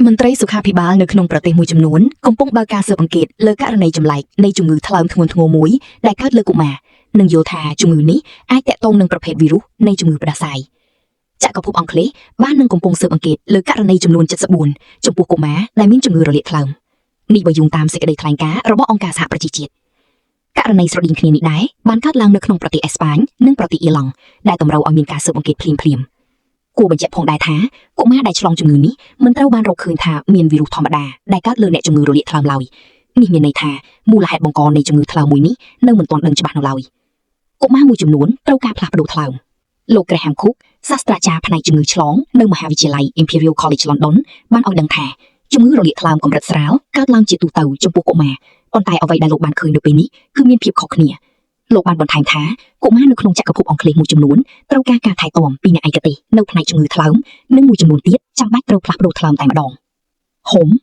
មន្ត្រីសុខាភិបាលនៅក្នុងប្រទេសមួយចំនួនកំពុងបើកការស៊ើបអង្កេតលើករណីចម្លែកនៃជំងឺថ្លើមធ្ងន់ធ្ងរមួយដែលកើតលើកុមារនិងយល់ថាជំងឺនេះអាចទាក់ទងនឹងប្រភេទវីរុសនៃជំងឺផ្ដាសាយចក្រភពអង់គ្លេសបាននឹងកំពុងស៊ើបអង្កេតលើករណីចំនួន74ចំពោះកុមារដែលមានជំងឺរលាកថ្លើមនេះបើយោងតាមសេចក្តីថ្លែងការណ៍របស់អង្គការសហប្រជាជាតិករណីស្រដៀងគ្នានេះដែរបានកើតឡើងនៅក្នុងប្រទេសអេស្ប៉ាញនិងប្រទេសអ៊ីឡង់ដែលតម្រូវឲ្យមានការស៊ើបអង្កេតភ្លាមៗគួរបញ្ជាក់ផងដែរថាកុមារដែលឆ្លងជំងឺនេះមិនត្រូវបានរកឃើញថាមានវីរុសធម្មតាដែលកើតលើអ្នកជំងឺរលាកថ្លើមឡើយនេះមានន័យថាមូលហេតុបង្កនៃជំងឺថ្លើមមួយនេះនៅមិនទាន់ដឹងច្បាស់នៅឡើយកុមារមួយចំនួនត្រូវការផ្លាស់ប្ដូរថ្លើមលោក Graham Cook សាស្ត្រាចារ្យផ្នែកជំងឺឆ្លងនៅមហាវិទ្យាល័យ Imperial College London បានឲ្យដឹងថាជំងឺរលាកថ្លើមកម្រិតស្រាលកើតឡើងជាទូទៅចំពោះកុមារប៉ុន្តែអ្វីដែលលោកបានឃើញនៅពេលនេះគឺមានភាពខុសគ្នាលោកបានបន្ថែមថាកុមារនៅក្នុងចក្រភពអង់គ្លេសមួយចំនួនត្រូវការការថែទាំពីអ្នកឯកទេសនៅផ្នែកជំងឺថ្លើមនិងមួយចំនួនទៀតចាំបាច់ត្រូវផ្លាស់ប្ដូរថ្លើមតែម្ដង Home